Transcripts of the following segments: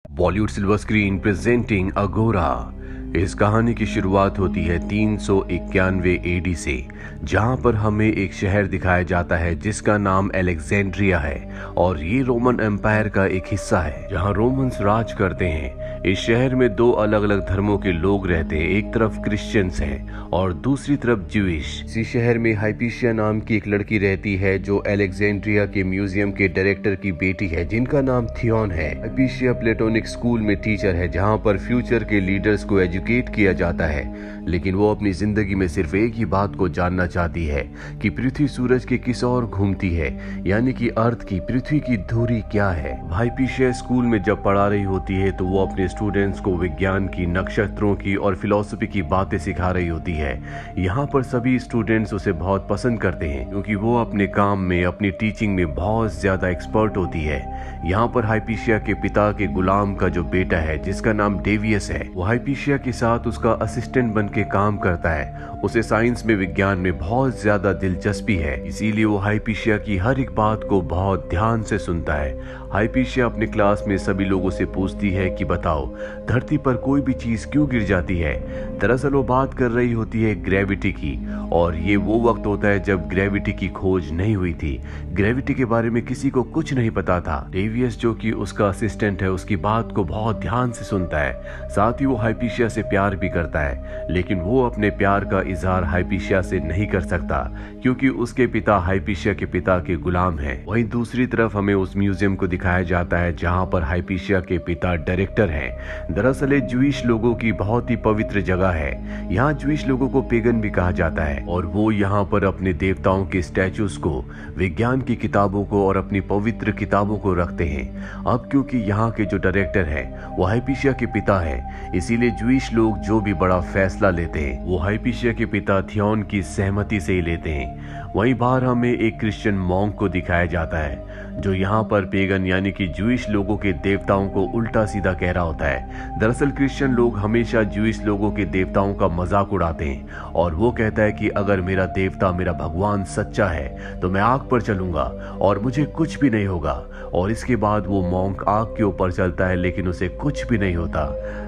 Bollywood silver screen presenting अगोरा। इस कहानी की शुरुआत होती है 391 एडी से, जहां पर हमें एक शहर दिखाया जाता है जिसका नाम अलेक्जेंड्रिया है और ये रोमन एम्पायर का एक हिस्सा है जहां रोमन्स राज करते हैं। इस शहर में दो अलग अलग धर्मों के लोग रहते हैं, एक तरफ क्रिश्चियंस हैं और दूसरी तरफ ज्यूइश। इसी शहर में हाइपीशिया नाम की एक लड़की रहती है जो अलेक्जेंड्रिया के म्यूजियम के डायरेक्टर की बेटी है जिनका नाम थियोन है। हाइपीशिया प्लेटोनिक स्कूल में टीचर है जहां पर फ्यूचर के लीडर्स को एजुकेट किया जाता है, लेकिन वो अपनी जिंदगी में सिर्फ एक ही बात को जानना चाहती है कि पृथ्वी सूरज के किस ओर घूमती है, यानी कि अर्थ की पृथ्वी की दूरी क्या है। हाइपीशिया स्कूल में जब पढ़ा रही होती है तो वो अपने स्टूडेंट्स को विज्ञान की, नक्षत्रों की और फिलॉसफी की बातें सिखा रही होती है। यहाँ पर सभी स्टूडेंट्स उसे बहुत पसंद करते हैं क्योंकि वो अपने काम में, अपनी टीचिंग में बहुत ज्यादा एक्सपर्ट होती है। यहाँ पर हाइपीशिया के पिता के गुलाम का जो बेटा है जिसका नाम डेवियस है, वो हाइपीशिया के साथ उसका असिस्टेंट बन के काम करता है। उसे साइंस में, विज्ञान में बहुत ज्यादा दिलचस्पी है, इसीलिए वो हाइपीशिया की हर एक बात को बहुत ध्यान से सुनता है। हाइपीशिया अपने क्लास में सभी लोगों से पूछती है कि बताओ, धरती पर कोई भी चीज क्यों गिर जाती है। दरअसल वो बात कर रही होती है ग्रेविटी की, और ये वो वक्त होता है जब ग्रेविटी की खोज नहीं हुई थी। ग्रेविटी के बारे में किसी को कुछ नहीं पता था। डेवियस जो कि उसका असिस्टेंट है उसकी बात को बहुत ध्यान से सुनता है, साथ ही वो हाइपीशिया से प्यार भी करता है, लेकिन वो अपने प्यार का इजहार हाइपीशिया से नहीं कर सकता क्योंकि उसके पिता हाइपीशिया के पिता के गुलाम हैं। वहीं दूसरी तरफ हमें उस म्यूजियम को दिखाया जाता है जहां पर हाइपीशिया के पिता डायरेक्टर हैं। दरअसल ये ज्यूइश लोगों की बहुत ही पवित्र जगह है। यहाँ ज्यूइश लोगों को पेगन भी कहा जाता है और वो यहाँ पर अपने देवताओं के स्टैचूज को, विज्ञान की किताबों को और अपनी पवित्र किताबों को रखते हैं। अब क्योंकि यहाँ के जो डायरेक्टर हैं वो हाइपीशिया के पिता हैं, इसीलिए ज्यूइश लोग जो भी बड़ा फैसला लेते हैं वो हाइपीशिया के पिता थियोन की सहमति से ही लेते हैं। वहीं बाहर हमें एक क्रिश्चियन मॉन्क को दिखाया जाता है जो यहाँ पर पेगन यानी कि ज्यूइश लोगों के देवताओं को उल्टा सीधा कह रहा होता है। दरअसल क्रिश्चियन लोग हमेशा ज्यूइश लोगों के देवताओं का मजाक उड़ाते हैं और वो कहता है कि अगर मेरा देवता, मेरा भगवान सच्चा है तो मैं आग पर चलूंगा और मुझे कुछ भी नहीं होगा। और इसके बाद वो मॉन्क आग के ऊपर चलता है लेकिन उसे कुछ भी नहीं होता।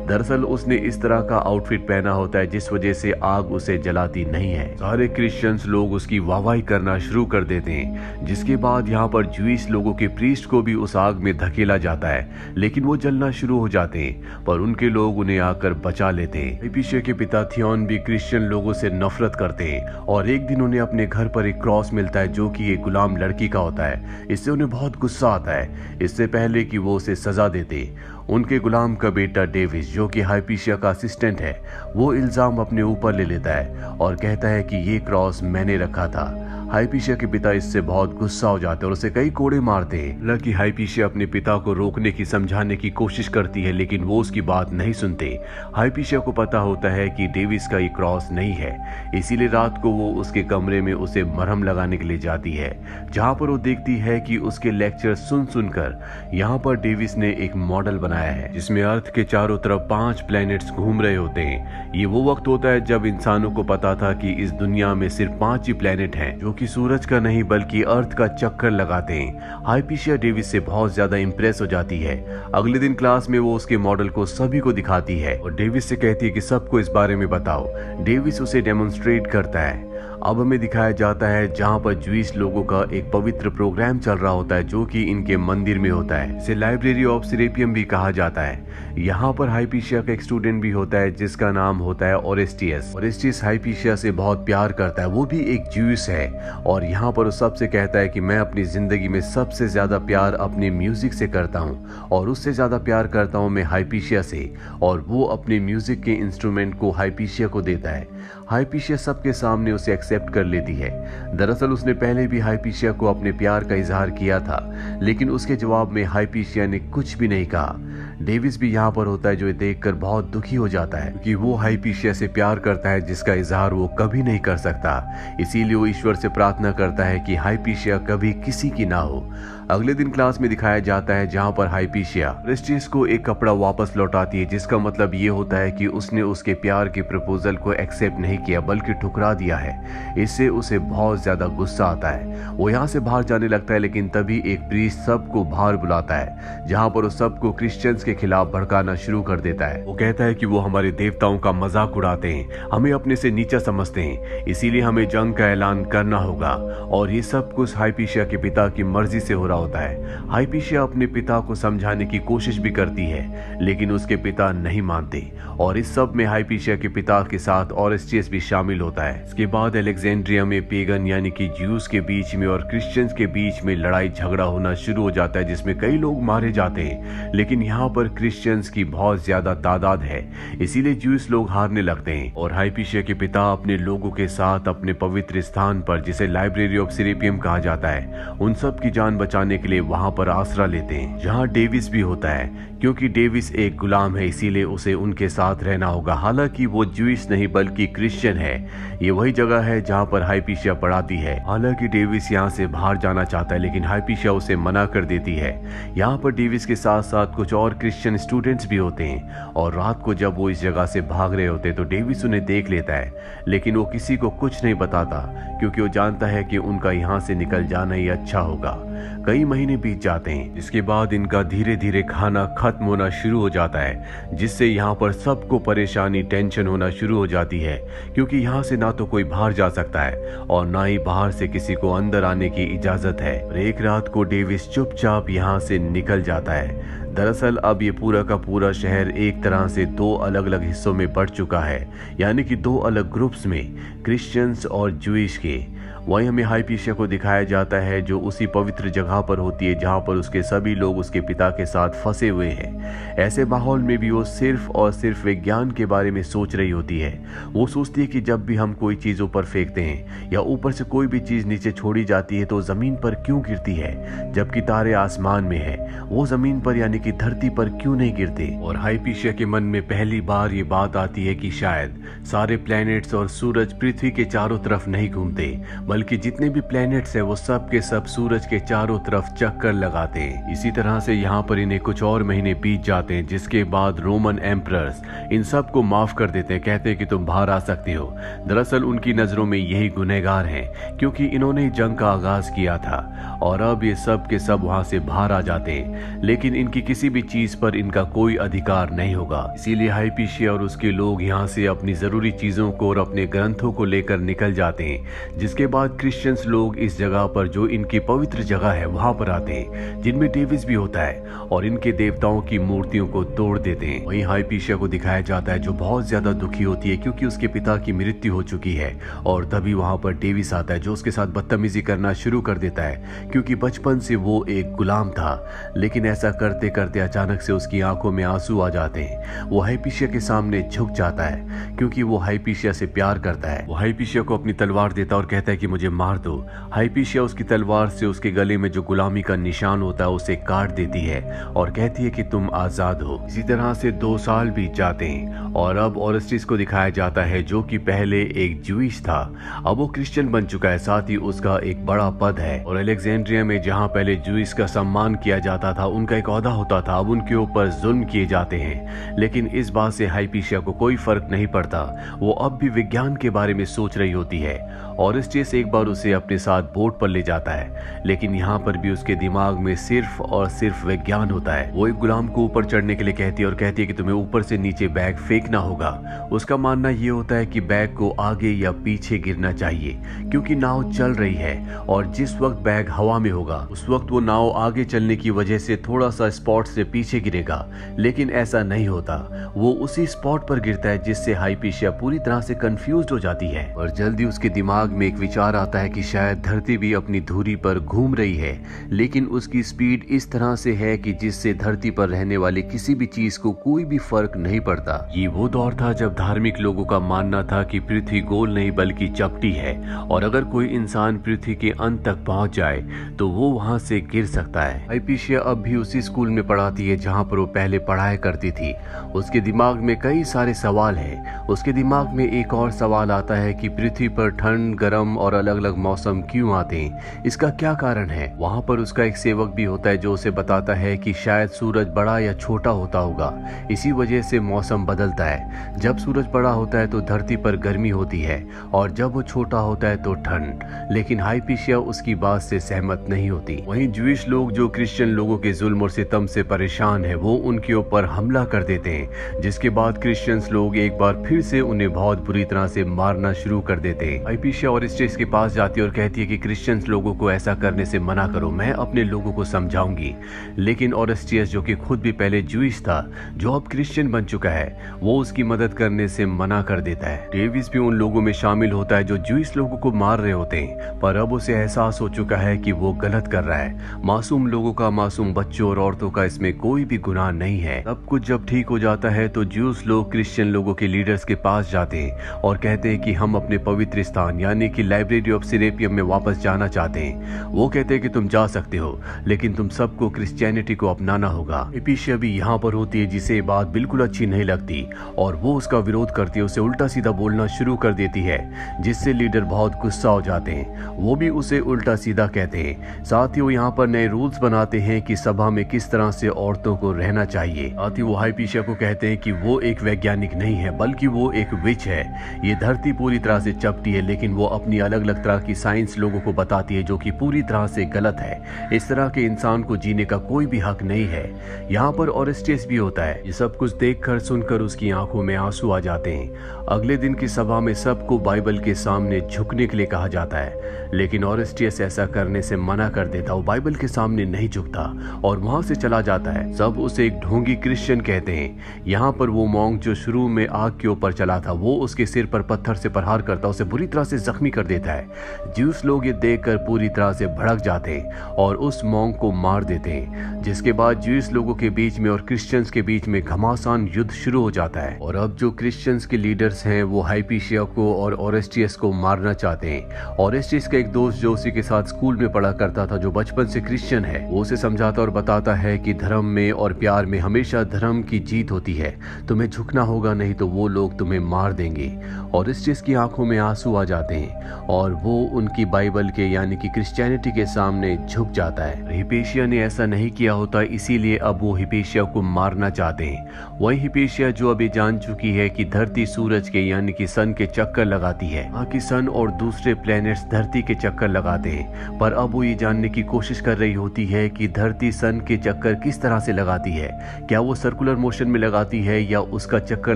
दरअसल उसने इस तरह का आउटफिट पहना होता है जिस वजह से आग उसे जलाती नहीं है। सारे क्रिश्चियंस लोग उसकी वाहवाही करना शुरू कर देते हैं, जिसके बाद यहाँ पर ज्यूइश लोगों के प्रीस्ट को भी उस आग में धकेला जाता है, लेकिन वो जलना शुरू हो जाते हैं, पर उनके लोग उन्हें आकर बचा लेते हैं। हाइपीशिया के पिता थियोन भी क्रिश्चियन लोगों से नफरत करते हैं और एक दिन उन्हें अपने घर पर एक क्रॉस मिलता है जो कि एक गुलाम लड़की का होता है। इससे उन्हें बहुत गुस्सा आता है। इससे पहले कि वो उसे सजा देते, उनके गुलाम का बेटा डेविस जो कि हाइपीशिया का असिस्टेंट है, वो इल्जाम अपने ऊपर ले लेता है और कहता है कि ये क्रॉस मैंने रखा था। हाइपीशिया के पिता इससे बहुत गुस्सा हो जाते हैं और उसे कई कोड़े मारते हैं। हालांकि हाइपीशिया अपने पिता को रोकने की, समझाने की कोशिश करती है लेकिन वो उसकी बात नहीं सुनते। हाइपीशिया को पता होता है कि डेविस का ये क्रॉस नहीं है, इसीलिए रात को वो उसके कमरे में उसे मरहम लगाने के लिए जाती है, जहाँ पर वो देखती है कि उसके लेक्चर सुन सुनकर यहाँ पर डेविस ने एक मॉडल बनाया है जिसमें अर्थ के चारों तरफ 5 प्लैनेट्स घूम रहे होते हैं। ये वो वक्त होता है जब इंसानों को पता था कि इस दुनिया में सिर्फ 5 ही प्लैनेट हैं जो कि सूरज का नहीं बल्कि अर्थ का चक्कर लगाते हैं। हाइपीशिया डेविस से बहुत ज्यादा इंप्रेस हो जाती है। अगले दिन क्लास में वो उसके मॉडल को सभी को दिखाती है और डेविस से कहती है कि सबको इस बारे में बताओ। डेविस उसे डेमोन्स्ट्रेट करता है। अब हमें दिखाया जाता है जहां पर ज्यूइश लोगों का एक पवित्र प्रोग्राम चल रहा होता है जो कि इनके मंदिर में होता है। इसे लाइब्रेरी ऑफ सेरेपियम भी कहा जाता है। यहाँ पर हाइपीशिया का एक स्टूडेंट भी होता है जिसका नाम होता है ओरेस्टियस। ओरेस्टियस हाइपीशिया से बहुत प्यार करता है, वो भी एक ज्यूइश है और यहाँ पर वो सबसे कहता है कि मैं अपनी जिंदगी में सबसे ज्यादा प्यार अपने म्यूजिक से करता हूँ और उससे ज्यादा प्यार करता हूँ मैं हाइपीशिया से, और वो अपने म्यूजिक के इंस्ट्रूमेंट को हाइपीशिया को देता है। हाइपीशिया सबके सामने उसे एक्सेप्ट कर लेती है। दरअसल उसने पहले भी हाइपीशिया को अपने प्यार का इजहार किया था, लेकिन उसके जवाब में हाइपीशिया ने कुछ भी नहीं कहा। डेविस भी यहाँ पर होता है जो ये देखकर बहुत दुखी हो जाता है कि वो हाइपीशिया से प्यार करता है जिसका इजहार वो कभी नहीं कर सकता। इसीलिए वो ईश्वर से प्रार्थना करता है कि हाइपीशिया कभी किसी की ना हो। अगले दिन क्लास में दिखाया जाता है जहाँ पर हाइपीशिया ओरेस्टियस को एक कपड़ा वापस लौटाती है, जिसका मतलब ये होता है कि उसने उसके प्यार के प्रपोजल को एक्सेप्ट नहीं किया बल्कि ठुकरा दिया है। इससे उसे बहुत ज्यादा गुस्सा आता है। वो यहाँ से बाहर जाने लगता है, लेकिन तभी एक प्रीस्ट सबको बाहर बुलाता है, जहाँ पर वो सबको क्रिश्चियंस के खिलाफ भड़काना शुरू कर देता है। वो कहता है कि वो हमारे देवताओं का मजाक उड़ाते हैं, हमें अपने से नीचा समझते हैं, इसीलिए हमें जंग का ऐलान करना होगा। और ये सब कुछ हाइपीशिया के पिता की मर्जी से हो रहा होता है। हाइपीशिया अपने पिता को समझाने की कोशिश भी करती है, लेकिन उसके पिता नहीं मानते और इस सब में हाइपीशिया के पिता के साथ ओरेस्टियस भी शामिल होता है। इसके बाद अलेक्जेंड्रिया में पेगन यानी कि ज्यूज के बीच में और क्रिश्चियंस के बीच में लड़ाई झगड़ा होना शुरू हो जाता है, जिसमें कई लोग मारे जाते हैं। लेकिन यहाँ पर क्रिश्चियंस की बहुत ज्यादा तादाद है, इसीलिए ज्यूस लोग हारने लगते हैं और हाइपीशिया के पिता अपने लोगों के साथ अपने पवित्र स्थान पर, जिसे लाइब्रेरी ऑफ सेरेपियम कहा जाता है, उन सब की जान बचाने के लिए वहां पर आसरा लेते हैं, जहां डेविस भी होता है। क्योंकि डेविस एक गुलाम है, इसीलिए उसे उनके साथ रहना होगा। हालांकि वो ज्यूइश नहीं बल्कि क्रिश्चियन है। ये वही जगह है जहां पर हाइपीशिया पढ़ाती है। हालांकि डेविस यहाँ से बाहर जाना चाहता है, लेकिन हाइपीशिया उसे मना कर देती है। यहाँ पर डेविस के साथ साथ कुछ और क्रिश्चियन स्टूडेंट्स भी होते हैं और रात को जब वो इस जगह से भाग रहे होते तो डेविस उन्हें देख लेता है, लेकिन वो किसी को कुछ नहीं बताता क्योंकि वो जानता है कि उनका यहाँ से निकल जाना ही अच्छा होगा। कई महीने बीत जाते हैं, जिसके बाद इनका धीरे धीरे खाना खत्म होना शुरू हो जाता है, जिससे यहाँ पर सबको परेशानी टेंशन होना शुरू हो जाती है, क्योंकि यहाँ से ना तो कोई बाहर जा सकता है और ना ही बाहर से किसी को अंदर आने की इजाजत है। और एक रात को डेविस चुपचाप यहाँ से निकल जाता है। दरअसल अब ये पूरा का पूरा शहर एक तरह से दो अलग अलग हिस्सों में बढ़ चुका है, यानी कि दो अलग ग्रुप्स में, क्रिश्चियंस और ज्यूइश के। वहीं हमें हाइपीशिया को दिखाया जाता है जो उसी पवित्र जगह पर होती है जहां पर उसके सभी लोग उसके पिता के साथ फंसे हुए हैं। ऐसे माहौल में भी वो सिर्फ और सिर्फ विज्ञान के बारे में सोच रही होती है। वो सोचती है कि जब भी हम कोई चीज ऊपर फेंकते हैं या ऊपर से कोई भी चीज नीचे छोड़ी जाती है तो जमीन पर क्यों गिरती है, जबकि तारे आसमान में है, वो जमीन पर यानी कि धरती पर क्यों नहीं गिरते। और हाइपीशिया के मन में पहली बार ये बात आती है कि शायद सारे प्लैनेट्स और सूरज पृथ्वी के चारों तरफ नहीं घूमते, बल्कि जितने भी प्लैनेट्स हैं वो सब के सब सूरज के चारों तरफ चक्कर लगाते हैं। इसी तरह से यहाँ पर इन्हें कुछ और महीने बीत जाते हैं, जिसके बाद रोमन एम्परर्स इन सब को माफ कर देते हैं, कहते हैं कि तुम बाहर आ सकते हो। दरअसल उनकी नजरों में यही गुनहगार हैं, क्योंकि इन्होंने जंग का आगाज किया था और अब ये सब के सब वहां से बाहर आ जाते हैं, लेकिन इनकी किसी भी चीज पर इनका कोई अधिकार नहीं होगा। इसीलिए हाइपीशिया और उसके लोग यहाँ से अपनी जरूरी चीजों को और अपने ग्रंथों को लेकर निकल जाते हैं। जिसके बाद क्रिश्चियंस लोग इस जगह पर, जो इनकी पवित्र जगह है, वहां पर आते हैं, जिनमें डेविस भी होता है, और इनके देवताओं की मूर्तियों को तोड़ देते हैं। वहीं हाइपीशिया को दिखाया जाता है जो बहुत ज्यादा दुखी होती है क्योंकि उसके पिता की मृत्यु हो चुकी है। और तभी वहां पर डेविस आता है जो उसके साथ बदतमीजी करना शुरू कर देता है, क्योंकि बचपन से वो एक गुलाम था। लेकिन ऐसा करते करते अचानक से उसकी आंखों में आंसू आ जाते हैं। वो हाइपीशिया के सामने झुक जाता है क्योंकि वो हाइपीशिया से प्यार करता है। वो हाइपीशिया को अपनी तलवार देता और कहता है कि मुझे मार दो। हाइपीशिया उसकी तलवार से उसके गले में जो गुलामी का निशान होता है उसे काट देती है और कहती है कि तुम आजाद हो। इसी तरह से 2 साल बीत जाते हैं और अब ओरेस्टिस को दिखाया जाता है जो कि पहले एक ज्यूइश था, अब वो क्रिश्चियन बन चुका है, साथ ही उसका एक बड़ा पद है। और अलेक्जेंड्रिया में जहाँ पहले ज्यूइश का सम्मान किया जाता था, उनका एक ओहदा होता था, अब उनके ऊपर जुल्म किए जाते हैं। लेकिन इस बात से हाइपीशिया को कोई फर्क नहीं पड़ता, वो अब भी विज्ञान के बारे में सोच रही होती है। ओरेस्टिस एक बार उसे अपने साथ बोट पर ले जाता है, लेकिन यहाँ पर भी उसके दिमाग में सिर्फ और सिर्फ विज्ञान होता है। वो एक गुलाम को ऊपर चढ़ने के लिए कहती है और कहती है कि तुम्हें ऊपर से नीचे बैग फेंकना होगा। उसका मानना ये होता है कि बैग को आगे या पीछे गिरना चाहिए क्योंकि नाव चल रही है और जिस वक्त बैग हवा में होगा उस वक्त वो नाव आगे चलने की वजह से थोड़ा सा स्पॉट से पीछे गिरेगा। लेकिन ऐसा नहीं होता, वो उसी स्पॉट पर गिरता है, जिससे हाइपीशिया पूरी तरह से कंफ्यूज हो जाती है। और जल्दी उसके दिमाग में एक विचार आता है कि शायद धरती भी अपनी धुरी पर घूम रही है, लेकिन उसकी स्पीड इस तरह से है कि जिससे धरती पर रहने वाली किसी भी चीज को कोई भी फर्क नहीं पड़ता। ये वो दौर था जब धार्मिक लोगों का मानना था कि पृथ्वी गोल नहीं बल्कि चपटी है और अगर कोई इंसान पृथ्वी के अंत तक पहुंच जाए तो वो वहां से गिर सकता है। हाइपीशिया अब भी उसी स्कूल में पढ़ाती है जहां पर वो पहले पढ़ाया करती थी। उसके दिमाग में कई सारे सवाल हैं। उसके दिमाग में एक और सवाल आता है कि पृथ्वी पर ठंड, गर्म और अलग अलग मौसम क्यों आते हैं, इसका क्या कारण है। वहाँ पर उसका एक सेवक भी होता है जो उसे बताता है कि शायद सूरज बड़ा या छोटा होता होगा, इसी वजह से मौसम बदलता है। जब सूरज बड़ा होता है तो धरती पर गर्मी होती है और जब वो छोटा होता है तो ठंड। लेकिन हाइपीशिया उसकी बात से सहमत नहीं होती। वहीं ज्यूइश लोग जो क्रिश्चियन लोगों के जुल्म और सितम से परेशान है, वो उनके ऊपर हमला कर देते हैं, जिसके बाद क्रिश्चियंस लोग एक बार फिर से उन्हें बहुत बुरी तरह से मारना शुरू कर देते हैं। हाइपीशिया ओरेस्टियस के पास जाती है और कहती है कि क्रिश्चियंस लोगों को ऐसा करने से मना करो, मैं अपने लोगों को समझाऊंगी। लेकिन ओरेस्टियस जो कि खुद भी पहले ज्यूइश था, जो अब क्रिश्चियन बन चुका है, वो उसकी मदद करने से मना कर देता है। डेविस भी उन लोगों में शामिल होता है जो ज्यूइश लोगों को मार रहे होते हैं, पर अब उसे एहसास हो चुका है कि वो गलत कर रहा है। मासूम लोगों का, मासूम बच्चों और औरतों का इसमें कोई भी गुनाह नहीं है। सब कुछ जब ठीक हो जाता है तो ज्यूस लोग क्रिश्चियन लोगों के लीडर्स के पास जाते हैं और कहते हैं कि हम अपने पवित्र स्थान यानी कि लाइब्रेरी ऑफ सिरेपियम में वापस जाना चाहते हैं। वो कहते हैं कि तुम जा सकते हो, लेकिन तुम सबको क्रिश्चियनिटी को अपनाना होगा। हाइपीशिया भी यहाँ पर होती है, जिसे ये बात बिल्कुल अच्छी नहीं लगती और वो उसका विरोध करती है, उसे उल्टा सीधा बोलना शुरू कर देती है, जिससे लीडर बहुत गुस्सा हो जाते हैं। वो भी उसे उल्टा सीधा कहते हैं। साथ ही वो यहाँ पर नए रूल्स बनाते हैं कि सभा में किस तरह से औरतों को रहना चाहिए। साथ ही वो हाइपीशिया को कहते हैं कि वो एक वैज्ञानिक नहीं है, बल्कि वो एक विच है। ये धरती पूरी तरह से चपटी है, लेकिन वो अपनी अलग अलग तरह की साइंस लोगों को बताती है, जो कि पूरी तरह से गलत है। इस तरह के इंसान को जीने का कोई भी हक नहीं है। यहाँ पर ओरेस्टियस भी होता है। ये सब कुछ देखकर सुनकर उसकी आंखों में आंसू आ जाते हैं। अगले दिन की सभा में सबको बाइबल के सामने झुकने के लिए कहा जाता है, लेकिन ओरेस्टियस ऐसा करने से मना कर देता। वो बाइबल के सामने नहीं झुकता और वहां से चला जाता है। सब उसे एक ढोंगी क्रिश्चियन कहते हैं। यहाँ पर वो मॉन्क जो शुरू में आग के ऊपर चला था, वो उसके सिर पर पत्थर से प्रहार करता, उसे बुरी तरह से जख्मी कर देता है। ज्यूस लोग ये देखकर पूरी तरह से भड़क जाते हैं और उस मॉन्क को मार देते हैं, जिसके बाद ज्यूस लोगों के बीच में और क्रिश्चियंस के बीच में घमासान युद्ध शुरू हो जाता है। और अब जो क्रिश्चियंस के लीडर्स हैं वो हाइपीशिया को और ओरेस्टियस को मारना चाहते हैं। ओरेस्टियस का एक दोस्त जो उसी के साथ स्कूल में पढ़ा करता था, जो बचपन से क्रिश्चियन है, वो उसे समझाता और बताता है कि धर्म में और प्यार में हमेशा धर्म की जीत होती है, तुम्हें झुकना होगा, नहीं तो वो लोग तुम्हें मार देंगे। ओरेस्टियस की आंखों में आंसू आ जाते हैं और वो उनकी बाइबल के यानी कि क्रिश्चियनिटी के सामने झुक जाता है। हिपेशिया ने ऐसा नहीं किया होता, इसीलिए अब वो हिपेशिया को मारना चाहते हैं। वही हिपेशिया जो अभी जान चुकी है कि धरती सूरज के यानी कि सन के चक्कर लगाती है, बाकी सन और दूसरे प्लैनेट्स धरती के चक्कर लगाते हैं, पर अब वो ये जानने की कोशिश कर रही होती है कि धरती सन के चक्कर किस तरह से लगाती है। क्या वो सर्कुलर मोशन में लगाती है या उसका चक्कर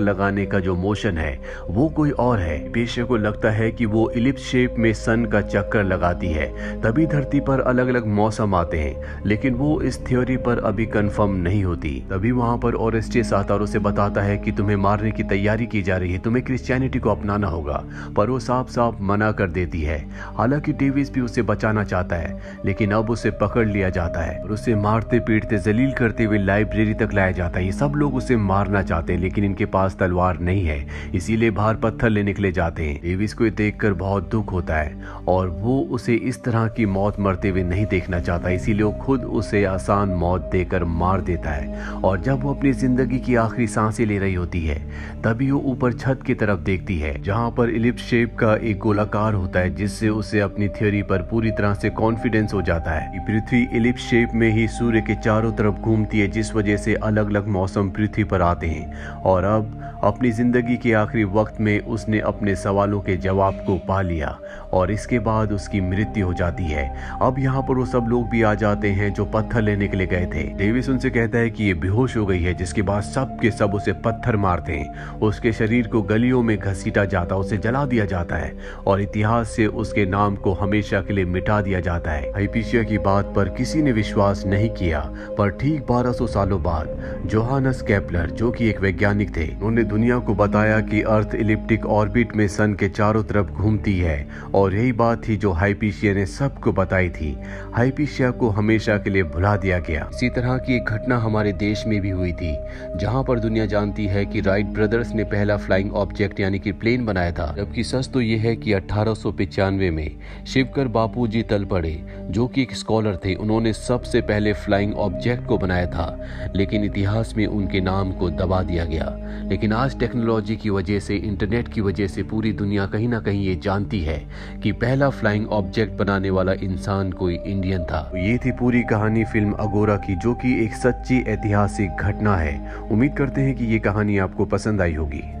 लगाने का जो मोशन है वो कोई और है। हिपेशिया को लगता है कि वो इलिप्स शेप में सन का चक्कर लगाती है, तभी धरती पर अलग अलग मौसम आते हैं, लेकिन वो इस थ्योरी पर अभी कंफर्म नहीं होती। तभी वहां पर ओरेस्टियस आता और उसे बताता है कि तुम्हें मारने की तैयारी की जा रही है, तुम्हें क्रिश्चियनिटी को अपनाना होगा, पर वो साफ साफ मना कर देती है। हालांकि डेविस भी उसे बचाना चाहता है, लेकिन अब उसे पकड़ लिया जाता है और उसे मारते पीटते जलील करते हुए लाइब्रेरी तक लाया जाता है। ये सब लोग उसे मारना चाहते हैं, लेकिन इनके पास तलवार नहीं है, इसीलिए बाहर पत्थर लेने के लिए जाते हैं। डेविस को देखकर बहुत दुख होता है और वो उसे इस तरह की मौत मरते हुए नहीं देखना चाहता, इसीलिए वो खुद उसे आसान मौत देकर मार देता है। और जब वो अपनी जिंदगी की आखिरी सांसें ले रही होती है, तभी वो ऊपर छत की तरफ देखती है, जहां पर इलिप्स शेप का एक गोलाकार होता है, जिससे उसे अपनी थ्योरी पर पूरी तरह से कॉन्फिडेंस हो जाता है कि पृथ्वी इलिप्स शेप में ही सूर्य के चारों तरफ घूमती है, जिस वजह से अलग अलग मौसम पृथ्वी पर आते हैं। और अब अपनी जिंदगी के आखिरी वक्त में उसने अपने सवालों के जवाब को पा लिया और इसके बाद उसकी मृत्यु हो जाती है। अब यहाँ पर वो सब लोग भी आ जाते हैं जो पत्थर लेने के लिए गए थे। डेविस उनसे कहता है कि ये बेहोश हो गई है, जिसके बाद सब के सब उसे पत्थर मारते हैं। उसके शरीर को गलियों में घसीटा जाता, उसे जला दिया जाता है और इतिहास से उसके नाम को हमेशा के लिए मिटा दिया जाता है। हाइपीशिया की बात पर किसी ने विश्वास नहीं किया, पर ठीक 1200 सालों बाद जोहानस केपलर, जो कि एक वैज्ञानिक थे, उन्होंने दुनिया को बताया कि अर्थ इलिप्टिक ऑर्बिट में सन के चारों तरफ घूमती है और यही बात थी जो हाइपीशिया ने सबको बताई थी। हाइपीशिया को हमेशा के लिए भुला दिया गया। इसी तरह की एक घटना हमारे देश में भी हुई थी, जहां पर दुनिया जानती है कि राइट ब्रदर्स ने पहला फ्लाइंग ऑब्जेक्ट यानी कि प्लेन बनाया था, जबकि सच तो यह है कि 1895 में शिवकर बापूजी तलपड़े, जो कि एक स्कॉलर थे, उन्होंने सबसे पहले फ्लाइंग ऑब्जेक्ट को बनाया था, लेकिन इतिहास में उनके नाम को दबा दिया गया। लेकिन आज टेक्नोलॉजी की वजह से, इंटरनेट की वजह से पूरी दुनिया कहीं ना कहीं ये जानती है कि पहला फ्लाइंग ऑब्जेक्ट बनाने वाला इंसान कोई इंडियन था। ये थी पूरी कहानी फिल्म अगोरा की, जो कि एक सच्ची ऐतिहासिक घटना है। उम्मीद करते हैं कि ये कहानी आपको पसंद आई होगी।